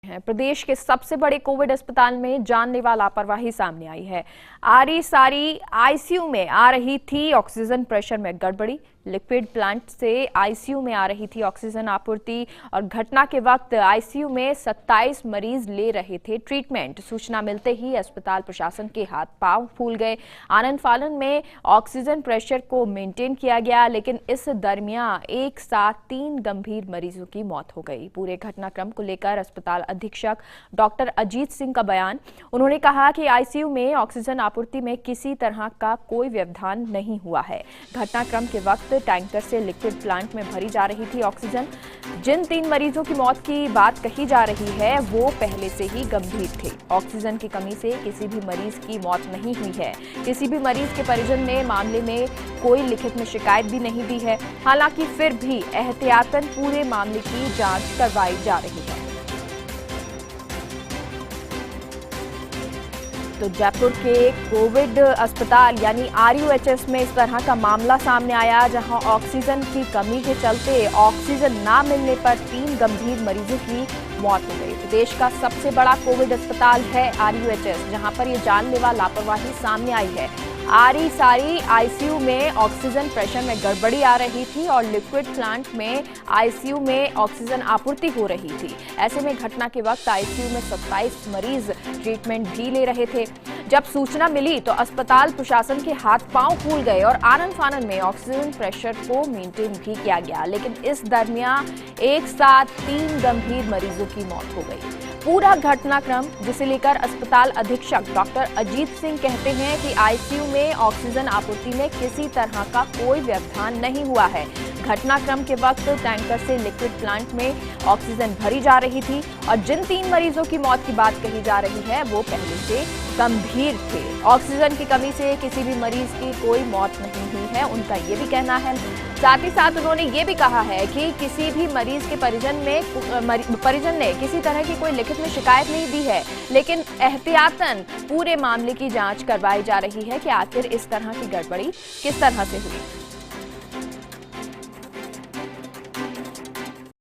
प्रदेश के सबसे बड़े कोविड अस्पताल में जानलेवा लापरवाही सामने आई है। आरी सारी आईसीयू में आ रही थी ऑक्सीजन प्रेशर में गड़बड़ी। लिक्विड प्लांट से आईसीयू में आ रही थी ऑक्सीजन आपूर्ति और घटना के वक्त आईसीयू में 27 मरीज ले रहे थे ट्रीटमेंट। सूचना मिलते ही अस्पताल प्रशासन के हाथ पांव फूल गए। आनन फानन में ऑक्सीजन प्रेशर को मेंटेन किया गया, लेकिन इस दरमियान एक साथ 3 गंभीर मरीजों की मौत हो गई। पूरे घटनाक्रम को लेकर अस्पताल अधीक्षक डॉक्टर अजीत सिंह का बयान। उन्होंने कहा कि आईसीयू में ऑक्सीजन आपूर्ति में किसी तरह का कोई व्यवधान नहीं हुआ है। घटनाक्रम के वक्त टैंकर से लिक्विड प्लांट में भरी जा रही थी ऑक्सीजन। जिन 3 मरीजों की मौत की बात कही जा रही है वो पहले से ही गंभीर थे। ऑक्सीजन की कमी से किसी भी मरीज की मौत नहीं हुई है। किसी भी मरीज के परिजन ने मामले में कोई लिखित में शिकायत भी नहीं दी है। हालांकि फिर भी एहतियातन पूरे मामले की जांच करवाई जा रही है। तो जयपुर के कोविड अस्पताल यानी आरयूएचएस में इस तरह का मामला सामने आया, जहां ऑक्सीजन की कमी के चलते ऑक्सीजन ना मिलने पर 3 गंभीर मरीजों की मौत हो गई। देश का सबसे बड़ा कोविड अस्पताल है आरयूएचएस, जहां पर ये जानलेवा लापरवाही सामने आई है। आरी सारी आईसीयू में ऑक्सीजन प्रेशर में गड़बड़ी आ रही थी और लिक्विड प्लांट में आईसीयू में ऑक्सीजन आपूर्ति हो रही थी। ऐसे में घटना के वक्त आईसीयू में 27 मरीज ट्रीटमेंट भी ले रहे थे। जब सूचना मिली तो अस्पताल प्रशासन के हाथ पांव फूल गए और आनन फानन में ऑक्सीजन प्रेशर को मेंटेन भी किया गया, लेकिन इस दरमियान एक साथ 3 गंभीर मरीजों की मौत हो गई। पूरा घटनाक्रम जिसे लेकर अस्पताल अधीक्षक डॉक्टर अजीत सिंह कहते हैं कि आईसीयू में ऑक्सीजन आपूर्ति में किसी तरह का कोई व्यवधान नहीं हुआ है। घटनाक्रम के वक्त टैंकर से लिक्विड प्लांट में ऑक्सीजन भरी जा रही थी और जिन 3 मरीजों की मौत की बात कही जा रही है वो पहले से गंभीर थे। ऑक्सीजन की कमी से किसी भी मरीज की कोई मौत नहीं हुई है, उनका ये भी कहना है। साथ ही साथ उन्होंने ये भी कहा है कि किसी भी मरीज के परिजन ने किसी तरह की कोई लिखित में शिकायत नहीं दी है, लेकिन एहतियातन पूरे मामले की जांच करवाई जा रही है कि आखिर इस तरह की गड़बड़ी किस तरह से हुई।